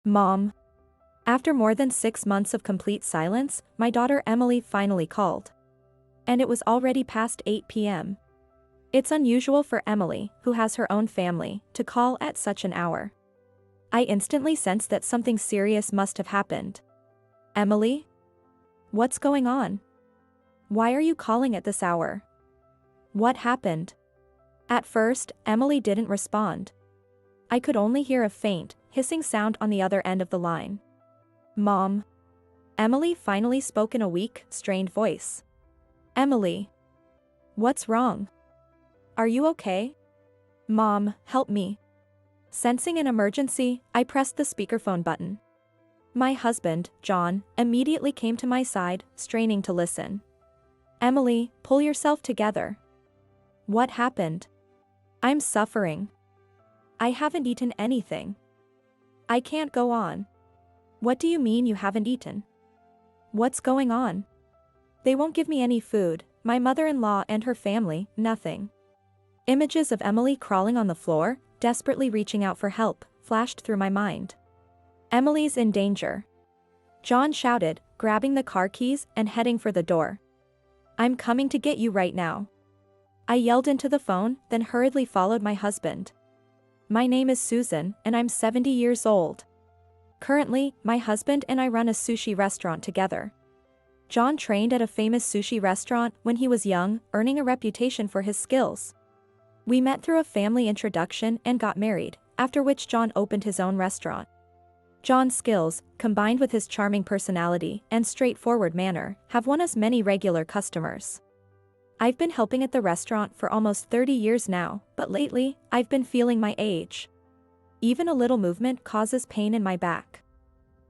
Mom. After more than 6 months of complete silence, my daughter Emily finally called. And it was already past 8 p.m. It's unusual for Emily, who has her own family, to call at such an hour. I instantly sensed that something serious must have happened. Emily? What's going on? Why are you calling at this hour? What happened? At first, Emily didn't respond. I could only hear a faint, hissing sound on the other end of the line. Mom. Emily finally spoke in a weak, strained voice. Emily. What's wrong? Are you okay? Mom, help me. Sensing an emergency, I pressed the speakerphone button. My husband, John, immediately came to my side, straining to listen. Emily, pull yourself together. What happened? I'm suffering. I haven't eaten anything. I can't go on. What do you mean you haven't eaten? What's going on? They won't give me any food, my mother-in-law and her family, nothing. Images of Emily crawling on the floor, desperately reaching out for help, flashed through my mind. Emily's in danger. John shouted, grabbing the car keys and heading for the door. I'm coming to get you right now. I yelled into the phone, then hurriedly followed my husband. My name is Susan, and I'm 70 years old. Currently, my husband and I run a sushi restaurant together. John trained at a famous sushi restaurant when he was young, earning a reputation for his skills. We met through a family introduction and got married, after which John opened his own restaurant. John's skills, combined with his charming personality and straightforward manner, have won us many regular customers. I've been helping at the restaurant for almost 30 years now, but lately, I've been feeling my age. Even a little movement causes pain in my back.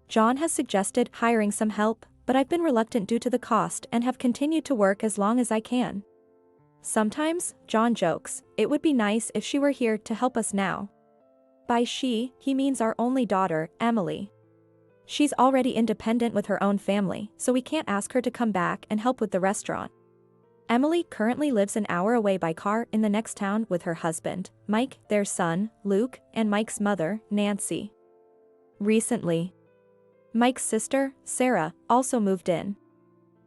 John has suggested hiring some help, but I've been reluctant due to the cost and have continued to work as long as I can. Sometimes, John jokes, it would be nice if she were here to help us now. By she, he means our only daughter, Emily. She's already independent with her own family, so we can't ask her to come back and help with the restaurant. Emily currently lives an hour away by car in the next town with her husband, Mike, their son, Luke, and Mike's mother, Nancy. Recently, Mike's sister, Sarah, also moved in.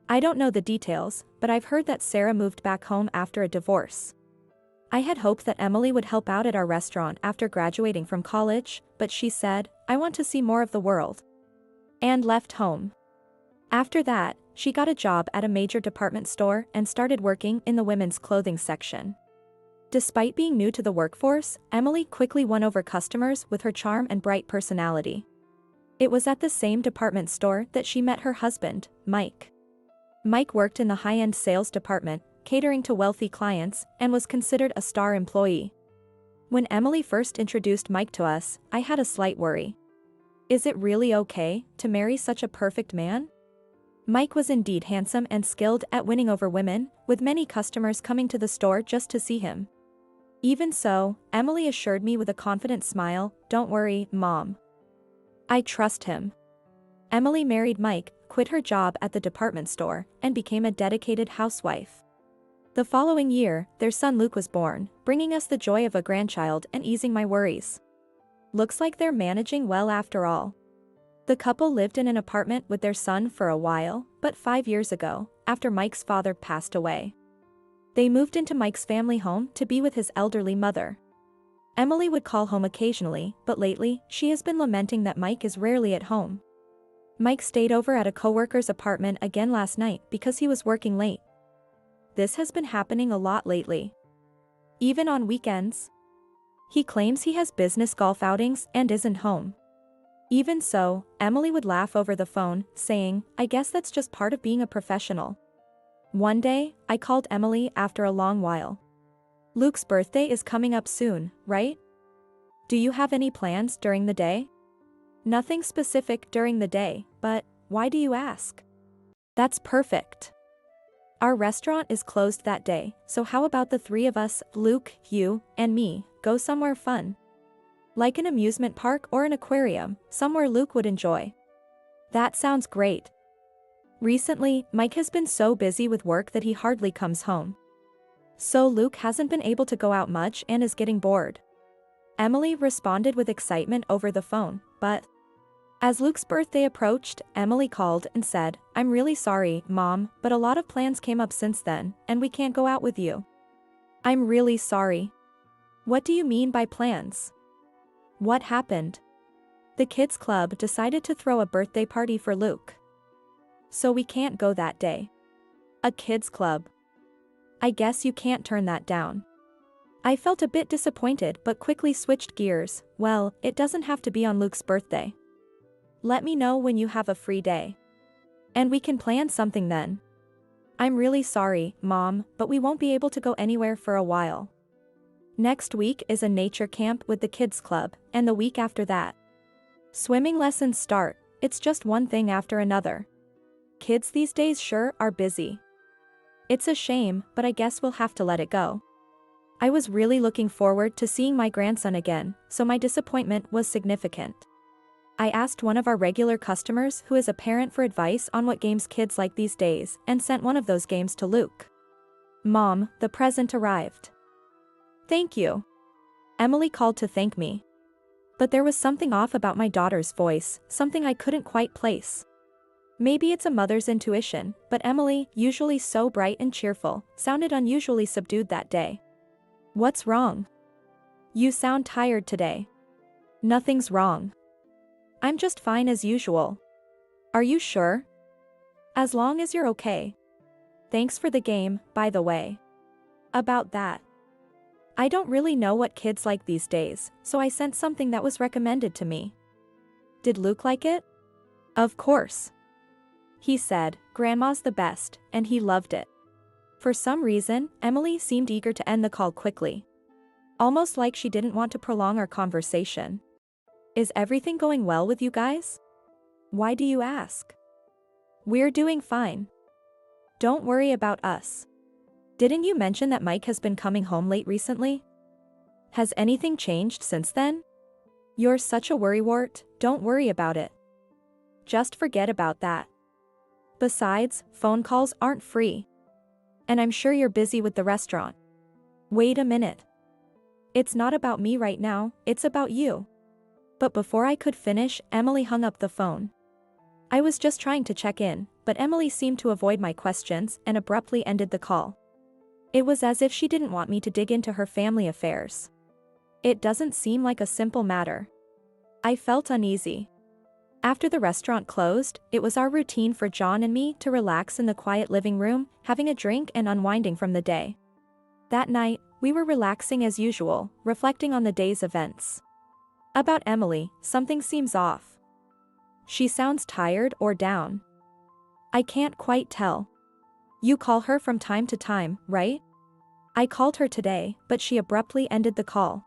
I don't know the details, but I've heard that Sarah moved back home after a divorce. I had hoped that Emily would help out at our restaurant after graduating from college, but she said, I want to see more of the world. And left home. After that, she got a job at a major department store and started working in the women's clothing section. Despite being new to the workforce, Emily quickly won over customers with her charm and bright personality. It was at the same department store that she met her husband, Mike. Mike worked in the high-end sales department, catering to wealthy clients, and was considered a star employee. When Emily first introduced Mike to us, I had a slight worry. Is it really okay to marry such a perfect man? Mike was indeed handsome and skilled at winning over women, with many customers coming to the store just to see him. Even so, Emily assured me with a confident smile, don't worry, Mom. I trust him. Emily married Mike, quit her job at the department store, and became a dedicated housewife. The following year, their son Luke was born, bringing us the joy of a grandchild and easing my worries. Looks like they're managing well after all. The couple lived in an apartment with their son for a while, but 5 years ago, after Mike's father passed away, they moved into Mike's family home to be with his elderly mother. Emily would call home occasionally, but lately, she has been lamenting that Mike is rarely at home. Mike stayed over at a coworker's apartment again last night because he was working late. This has been happening a lot lately. Even on weekends. He claims he has business golf outings and isn't home. Even so, Emily would laugh over the phone, saying, I guess that's just part of being a professional. One day, I called Emily after a long while. Luke's birthday is coming up soon, right? Do you have any plans during the day? Nothing specific during the day, but why do you ask? That's perfect. Our restaurant is closed that day, so how about the three of us, Luke, you, and me, go somewhere fun? Like an amusement park or an aquarium, somewhere Luke would enjoy. That sounds great. Recently, Mike has been so busy with work that he hardly comes home. So Luke hasn't been able to go out much and is getting bored. Emily responded with excitement over the phone, but As Luke's birthday approached, Emily called and said, "I'm really sorry, Mom, but a lot of plans came up since then, and we can't go out with you." "I'm really sorry. What do you mean by plans? What happened?" "The kids' club decided to throw a birthday party for Luke. So we can't go that day." "A kids' club? I guess you can't turn that down." I felt a bit disappointed but quickly switched gears. "Well, it doesn't have to be on Luke's birthday. Let me know when you have a free day. And we can plan something then." "I'm really sorry, Mom, but we won't be able to go anywhere for a while. Next week is a nature camp with the kids' club, and the week after that, swimming lessons start. It's just one thing after another. Kids these days sure are busy. It's a shame, but I guess we'll have to let it go." I was really looking forward to seeing my grandson again, so my disappointment was significant. I asked one of our regular customers who is a parent for advice on what games kids like these days and sent one of those games to Luke. "Mom, the present arrived." "Thank you." Emily called to thank me. But there was something off about my daughter's voice, something I couldn't quite place. Maybe it's a mother's intuition, but Emily, usually so bright and cheerful, sounded unusually subdued that day. "What's wrong? You sound tired today." "Nothing's wrong. I'm just fine as usual." "Are you sure?" "As long as you're okay. Thanks for the game, by the way." "About that. I don't really know what kids like these days, so I sent something that was recommended to me." "Did Luke like it?" "Of course. He said, 'Grandma's the best,' and he loved it." For some reason, Emily seemed eager to end the call quickly. Almost like she didn't want to prolong our conversation. "Is everything going well with you guys? Why do you ask?" "We're doing fine. Don't worry about us. Didn't you mention that Mike has been coming home late recently? Has anything changed since then? You're such a worrywart, don't worry about it. Just forget about that. Besides, phone calls aren't free. And I'm sure you're busy with the restaurant." "Wait a minute. It's not about me right now, it's about you." But before I could finish, Emily hung up the phone. I was just trying to check in, but Emily seemed to avoid my questions and abruptly ended the call. It was as if she didn't want me to dig into her family affairs. It doesn't seem like a simple matter. I felt uneasy. After the restaurant closed, it was our routine for John and me to relax in the quiet living room, having a drink and unwinding from the day. That night, we were relaxing as usual, reflecting on the day's events. About Emily, something seems off. She sounds tired or down. I can't quite tell. You call her from time to time, right? I called her today, but she abruptly ended the call.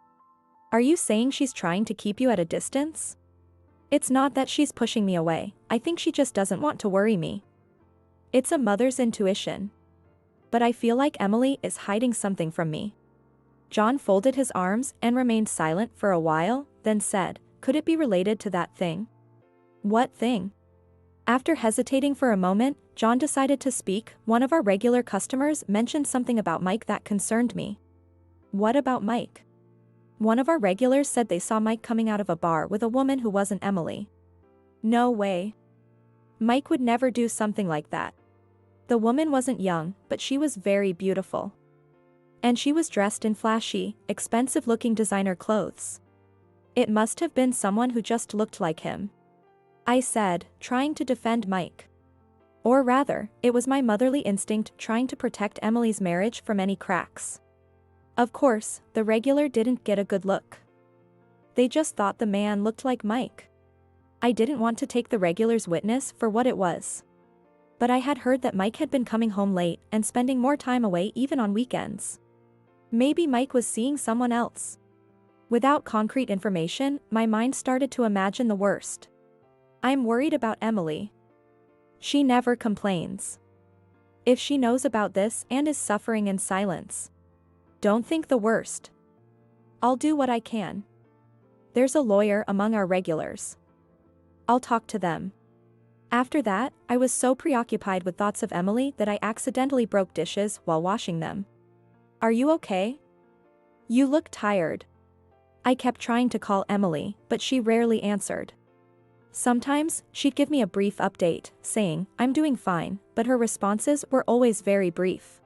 Are you saying she's trying to keep you at a distance? It's not that she's pushing me away, I think she just doesn't want to worry me. It's a mother's intuition. But I feel like Emily is hiding something from me. John folded his arms and remained silent for a while, then said, "Could it be related to that thing?" "What thing?" After hesitating for a moment, John decided to speak. "One of our regular customers mentioned something about Mike that concerned me." "What about Mike?" "One of our regulars said they saw Mike coming out of a bar with a woman who wasn't Emily." "No way. Mike would never do something like that. The woman wasn't young, but she was very beautiful. And she was dressed in flashy, expensive-looking designer clothes. It must have been someone who just looked like him," I said, trying to defend Mike. Or rather, it was my motherly instinct trying to protect Emily's marriage from any cracks. Of course, the regular didn't get a good look. They just thought the man looked like Mike. I didn't want to take the regular's witness for what it was. But I had heard that Mike had been coming home late and spending more time away even on weekends. Maybe Mike was seeing someone else. Without concrete information, my mind started to imagine the worst. I'm worried about Emily. She never complains. If she knows about this and is suffering in silence, don't think the worst. I'll do what I can. There's a lawyer among our regulars. I'll talk to them. After that, I was so preoccupied with thoughts of Emily that I accidentally broke dishes while washing them. Are you okay? You look tired. I kept trying to call Emily, but she rarely answered. Sometimes, she'd give me a brief update, saying, "I'm doing fine," but her responses were always very brief.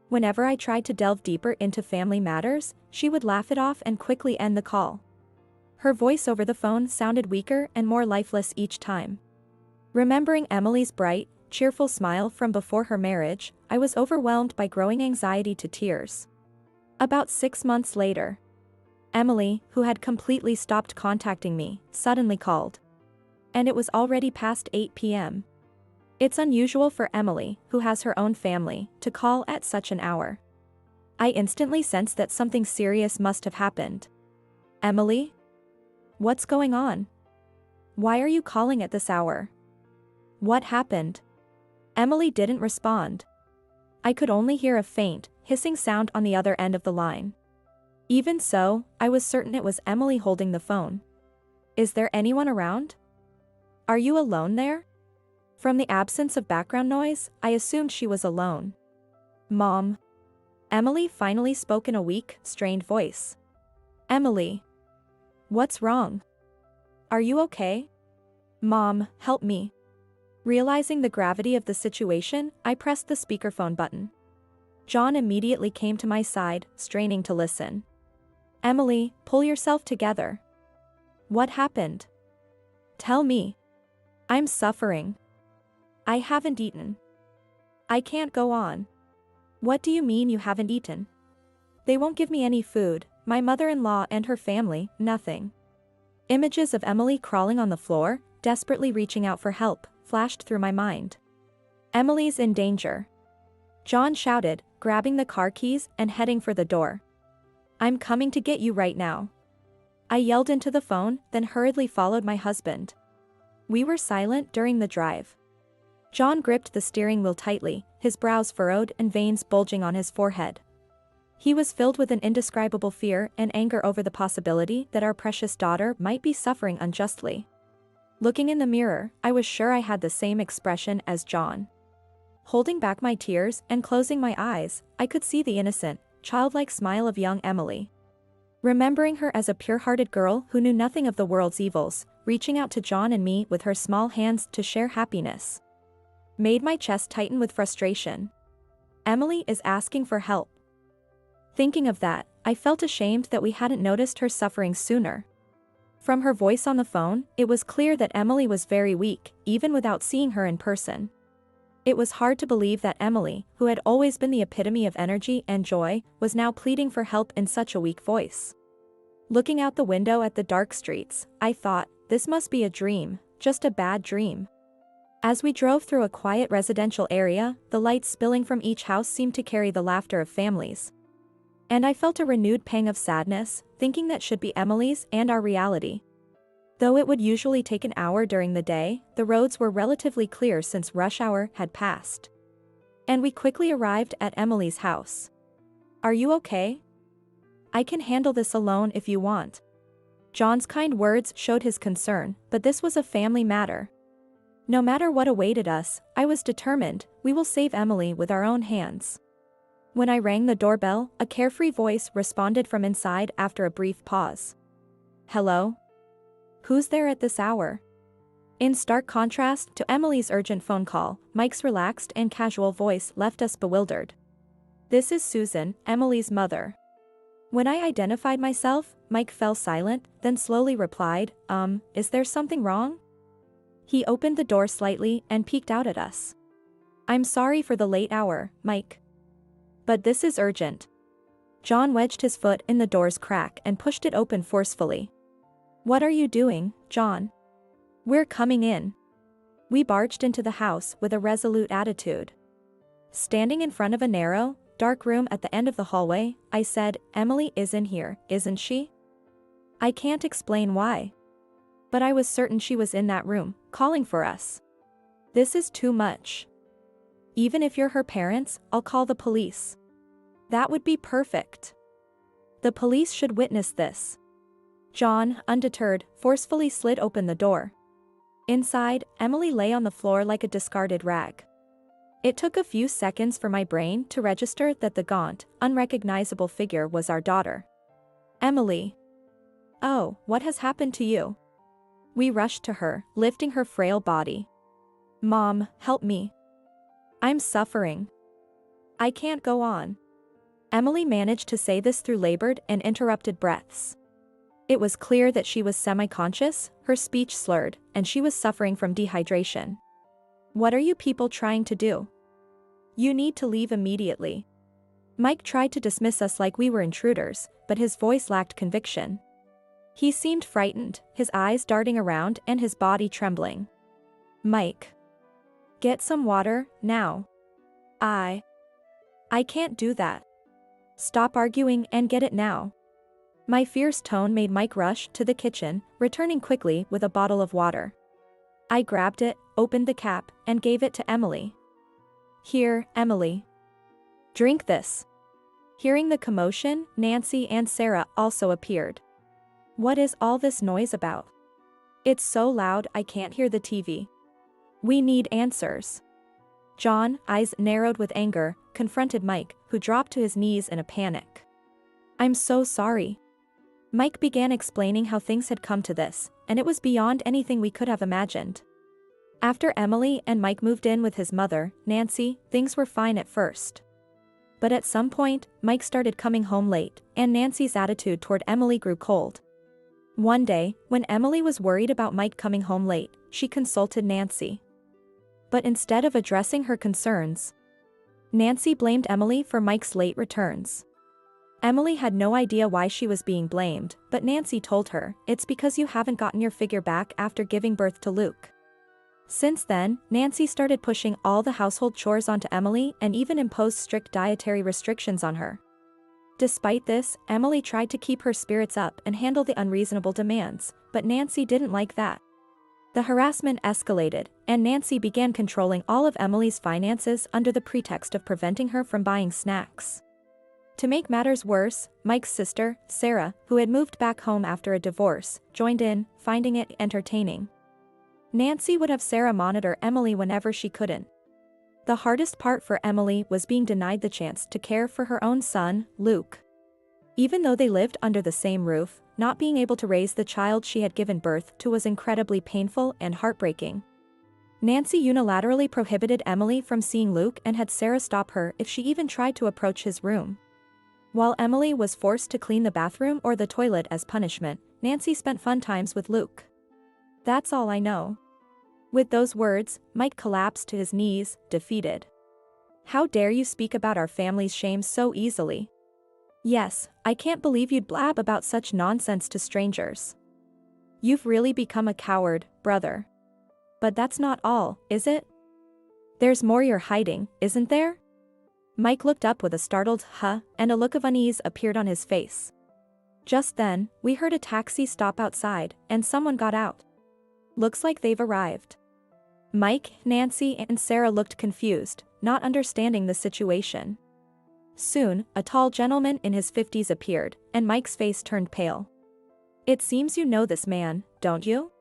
Whenever I tried to delve deeper into family matters, she would laugh it off and quickly end the call. Her voice over the phone sounded weaker and more lifeless each time. Remembering Emily's bright, cheerful smile from before her marriage, I was overwhelmed by growing anxiety to tears. About 6 months later, Emily, who had completely stopped contacting me, suddenly called. And it was already past 8 p.m. It's unusual for Emily, who has her own family, to call at such an hour. I instantly sensed that something serious must have happened. "Emily? What's going on? Why are you calling at this hour? What happened?" Emily didn't respond. I could only hear a faint, hissing sound on the other end of the line. Even so, I was certain it was Emily holding the phone. "Is there anyone around? Are you alone there?" From the absence of background noise, I assumed she was alone. "Mom." Emily finally spoke in a weak, strained voice. "Emily. What's wrong? Are you okay? Mom, help me." Realizing the gravity of the situation, I pressed the speakerphone button. John immediately came to my side, straining to listen. "Emily, pull yourself together. What happened? Tell me. I'm suffering. I haven't eaten. I can't go on." "What do you mean you haven't eaten?" "They won't give me any food, my mother-in-law and her family, nothing." Images of Emily crawling on the floor, desperately reaching out for help, flashed through my mind. "Emily's in danger," John shouted, grabbing the car keys and heading for the door. "I'm coming to get you right now." I yelled into the phone, then hurriedly followed my husband. We were silent during the drive. John gripped the steering wheel tightly, his brows furrowed and veins bulging on his forehead. He was filled with an indescribable fear and anger over the possibility that our precious daughter might be suffering unjustly. Looking in the mirror, I was sure I had the same expression as John. Holding back my tears and closing my eyes, I could see the innocent, childlike smile of young Emily. Remembering her as a pure-hearted girl who knew nothing of the world's evils, reaching out to John and me with her small hands to share happiness, made my chest tighten with frustration. Emily is asking for help. Thinking of that, I felt ashamed that we hadn't noticed her suffering sooner. From her voice on the phone, it was clear that Emily was very weak, even without seeing her in person. It was hard to believe that Emily, who had always been the epitome of energy and joy, was now pleading for help in such a weak voice. Looking out the window at the dark streets, I thought, this must be a dream, just a bad dream. As we drove through a quiet residential area, the lights spilling from each house seemed to carry the laughter of families. And I felt a renewed pang of sadness, thinking that should be Emily's and our reality. Though it would usually take an hour during the day, the roads were relatively clear since rush hour had passed. And we quickly arrived at Emily's house. "Are you okay? I can handle this alone if you want." John's kind words showed his concern, but this was a family matter. No matter what awaited us, I was determined, we will save Emily with our own hands. When I rang the doorbell, a carefree voice responded from inside after a brief pause. "Hello? Who's there at this hour?" In stark contrast to Emily's urgent phone call, Mike's relaxed and casual voice left us bewildered. "This is Susan, Emily's mother." When I identified myself, Mike fell silent, then slowly replied, Is there something wrong?" He opened the door slightly and peeked out at us. "I'm sorry for the late hour, Mike. But this is urgent." John wedged his foot in the door's crack and pushed it open forcefully. "What are you doing, John?" "We're coming in." We barged into the house with a resolute attitude. Standing in front of a narrow, dark room at the end of the hallway, I said, "Emily is in here, isn't she?" I can't explain why. But I was certain she was in that room, calling for us. "This is too much. Even if you're her parents, I'll call the police." "That would be perfect. The police should witness this." John, undeterred, forcefully slid open the door. Inside, Emily lay on the floor like a discarded rag. It took a few seconds for my brain to register that the gaunt, unrecognizable figure was our daughter. "Emily. Oh, what has happened to you?" We rushed to her, lifting her frail body. "Mom, help me. I'm suffering. I can't go on." Emily managed to say this through labored and interrupted breaths. It was clear that she was semi-conscious, her speech slurred, and she was suffering from dehydration. "What are you people trying to do? You need to leave immediately." Mike tried to dismiss us like we were intruders, but his voice lacked conviction. He seemed frightened, his eyes darting around and his body trembling. "Mike. Get some water, now." I can't do that. Stop arguing and get it now." My fierce tone made Mike rush to the kitchen, returning quickly with a bottle of water. I grabbed it, opened the cap, and gave it to Emily. "Here, Emily. Drink this." Hearing the commotion, Nancy and Sarah also appeared. "What is all this noise about? It's so loud I can't hear the TV. We need answers." John, eyes narrowed with anger, confronted Mike, who dropped to his knees in a panic. "I'm so sorry." Mike began explaining how things had come to this, and it was beyond anything we could have imagined. After Emily and Mike moved in with his mother, Nancy, things were fine at first. But at some point, Mike started coming home late, and Nancy's attitude toward Emily grew cold. One day, when Emily was worried about Mike coming home late, she consulted Nancy. But instead of addressing her concerns, Nancy blamed Emily for Mike's late returns. Emily had no idea why she was being blamed, but Nancy told her, "It's because you haven't gotten your figure back after giving birth to Luke." Since then, Nancy started pushing all the household chores onto Emily and even imposed strict dietary restrictions on her. Despite this, Emily tried to keep her spirits up and handle the unreasonable demands, but Nancy didn't like that. The harassment escalated, and Nancy began controlling all of Emily's finances under the pretext of preventing her from buying snacks. To make matters worse, Mike's sister, Sarah, who had moved back home after a divorce, joined in, finding it entertaining. Nancy would have Sarah monitor Emily whenever she couldn't. The hardest part for Emily was being denied the chance to care for her own son, Luke. Even though they lived under the same roof, not being able to raise the child she had given birth to was incredibly painful and heartbreaking. Nancy unilaterally prohibited Emily from seeing Luke and had Sarah stop her if she even tried to approach his room. While Emily was forced to clean the bathroom or the toilet as punishment, Nancy spent fun times with Luke. "That's all I know." With those words, Mike collapsed to his knees, defeated. "How dare you speak about our family's shame so easily? Yes, I can't believe you'd blab about such nonsense to strangers. You've really become a coward, brother. But that's not all, is it? There's more you're hiding, isn't there?" Mike looked up with a startled "huh," and a look of unease appeared on his face. Just then, we heard a taxi stop outside, and someone got out. "Looks like they've arrived." Mike, Nancy, and Sarah looked confused, not understanding the situation. Soon, a tall gentleman in his 50s appeared, and Mike's face turned pale. "It seems you know this man, don't you?"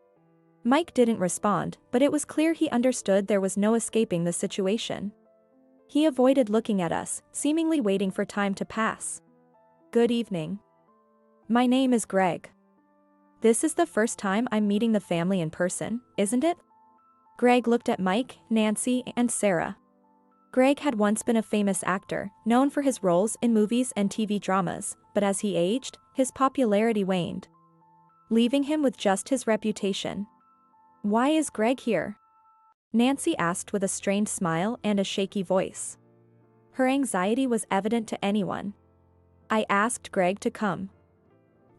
Mike didn't respond, but it was clear he understood there was no escaping the situation. He avoided looking at us, seemingly waiting for time to pass. "Good evening. My name is Greg. This is the first time I'm meeting the family in person, isn't it?" Greg looked at Mike, Nancy, and Sarah. Greg had once been a famous actor, known for his roles in movies and TV dramas, but as he aged, his popularity waned, leaving him with just his reputation. "Why is Greg here?" Nancy asked with a strained smile and a shaky voice. Her anxiety was evident to anyone. "I asked Greg to come.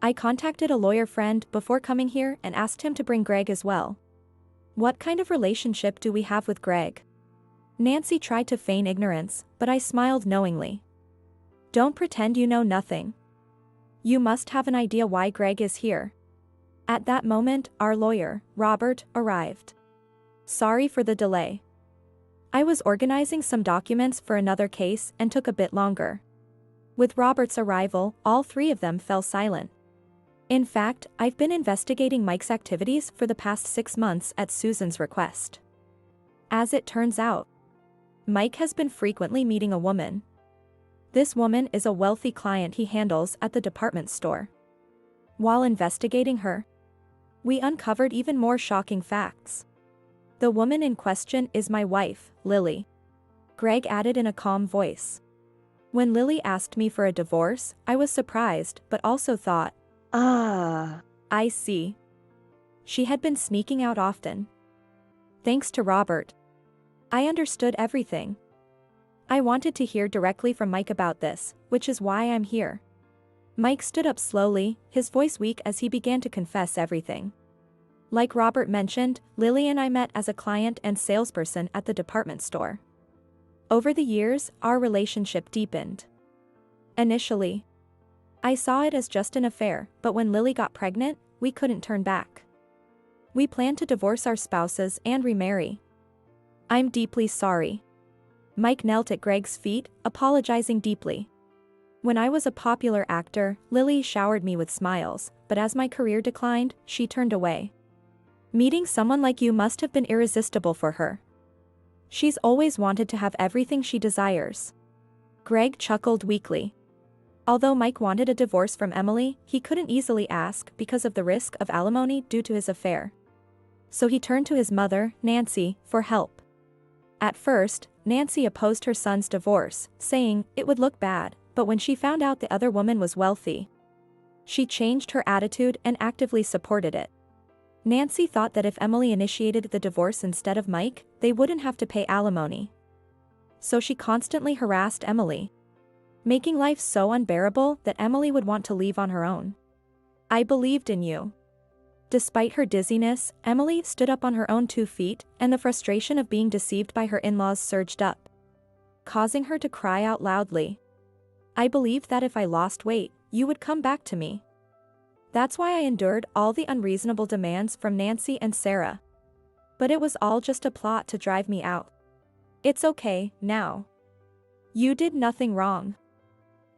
I contacted a lawyer friend before coming here and asked him to bring Greg as well." "What kind of relationship do we have with Greg?" Nancy tried to feign ignorance, but I smiled knowingly. "Don't pretend you know nothing. You must have an idea why Greg is here." At that moment, our lawyer, Robert, arrived. "Sorry for the delay. I was organizing some documents for another case and took a bit longer." With Robert's arrival, all three of them fell silent. In fact, I've been investigating Mike's activities for the past 6 months at Susan's request. As it turns out, Mike has been frequently meeting a woman. This woman is a wealthy client he handles at the department store. While investigating her, We uncovered even more shocking facts. The woman in question is my wife, Lily. Greg added in a calm voice. When Lily asked me for a divorce, I was surprised but also thought, "Ah, I see." She had been sneaking out often. Thanks to Robert, I understood everything. I wanted to hear directly from Mike about this, which is why I'm here. Mike stood up slowly, his voice weak as he began to confess everything. Like Robert mentioned, Lily and I met as a client and salesperson at the department store. Over the years, our relationship deepened. Initially, I saw it as just an affair, but when Lily got pregnant, we couldn't turn back. We planned to divorce our spouses and remarry. I'm deeply sorry. Mike knelt at Greg's feet, apologizing deeply. When I was a popular actor, Lily showered me with smiles, but as my career declined, she turned away. Meeting someone like you must have been irresistible for her. She's always wanted to have everything she desires. Greg chuckled weakly. Although Mike wanted a divorce from Emily, he couldn't easily ask because of the risk of alimony due to his affair. So he turned to his mother, Nancy, for help. At first, Nancy opposed her son's divorce, saying it would look bad, but when she found out the other woman was wealthy, she changed her attitude and actively supported it. Nancy thought that if Emily initiated the divorce instead of Mike, they wouldn't have to pay alimony. So she constantly harassed Emily, making life so unbearable that Emily would want to leave on her own. I believed in you. Despite her dizziness, Emily stood up on her own 2 feet, and the frustration of being deceived by her in-laws surged up, causing her to cry out loudly. I believed that if I lost weight, you would come back to me. That's why I endured all the unreasonable demands from Nancy and Sarah. But it was all just a plot to drive me out. It's okay, now. You did nothing wrong.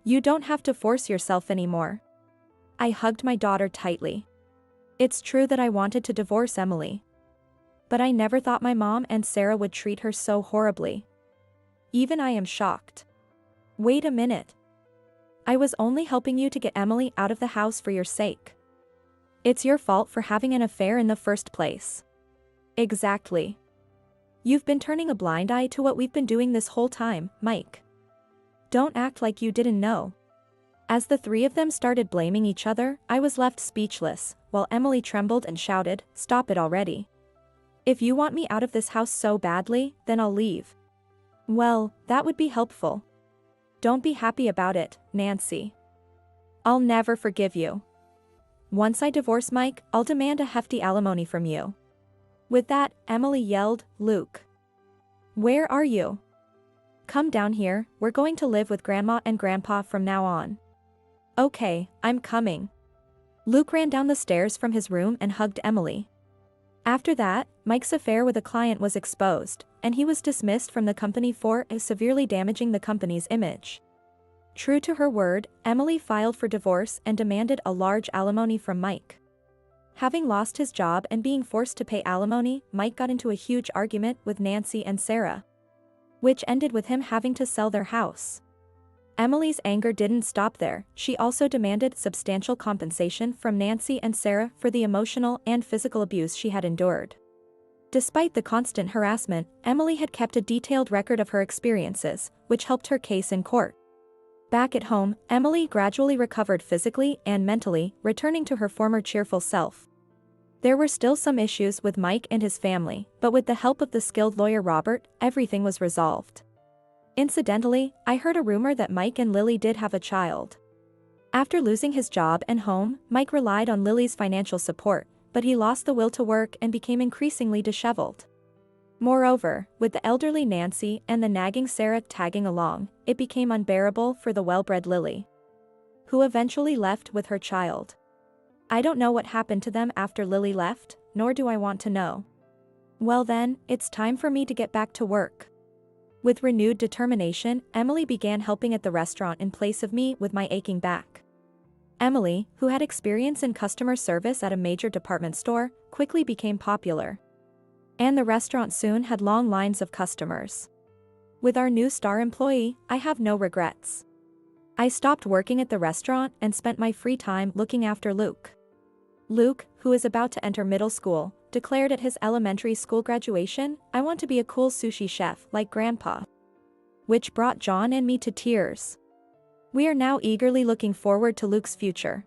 You don't have to force yourself anymore. I hugged my daughter tightly. It's true that I wanted to divorce Emily. But I never thought my mom and Sarah would treat her so horribly. Even I am shocked. Wait a minute. I was only helping you to get Emily out of the house for your sake. It's your fault for having an affair in the first place. Exactly. You've been turning a blind eye to what we've been doing this whole time, Mike. Don't act like you didn't know. As the 3 of them started blaming each other, I was left speechless, while Emily trembled and shouted, "Stop it already. If you want me out of this house so badly, then I'll leave." Well, that would be helpful. Don't be happy about it, Nancy. I'll never forgive you. Once I divorce Mike, I'll demand a hefty alimony from you. With that, Emily yelled, "Luke. Where are you? Come down here, we're going to live with Grandma and Grandpa from now on." Okay, I'm coming. Luke ran down the stairs from his room and hugged Emily. After that, Mike's affair with a client was exposed, and he was dismissed from the company for severely damaging the company's image. True to her word, Emily filed for divorce and demanded a large alimony from Mike. Having lost his job and being forced to pay alimony, Mike got into a huge argument with Nancy and Sarah, which ended with him having to sell their house. Emily's anger didn't stop there, she also demanded substantial compensation from Nancy and Sarah for the emotional and physical abuse she had endured. Despite the constant harassment, Emily had kept a detailed record of her experiences, which helped her case in court. Back at home, Emily gradually recovered physically and mentally, returning to her former cheerful self. There were still some issues with Mike and his family, but with the help of the skilled lawyer Robert, everything was resolved. Incidentally, I heard a rumor that Mike and Lily did have a child. After losing his job and home, Mike relied on Lily's financial support, but he lost the will to work and became increasingly disheveled. Moreover, with the elderly Nancy and the nagging Sarah tagging along, it became unbearable for the well-bred Lily, who eventually left with her child. I don't know what happened to them after Lily left, nor do I want to know. Well then, it's time for me to get back to work. With renewed determination, Emily began helping at the restaurant in place of me with my aching back. Emily, who had experience in customer service at a major department store, quickly became popular. And the restaurant soon had long lines of customers. With our new star employee, I have no regrets. I stopped working at the restaurant and spent my free time looking after Luke. Luke, who is about to enter middle school, declared at his elementary school graduation, "I want to be a cool sushi chef like Grandpa." Which brought John and me to tears. We are now eagerly looking forward to Luke's future.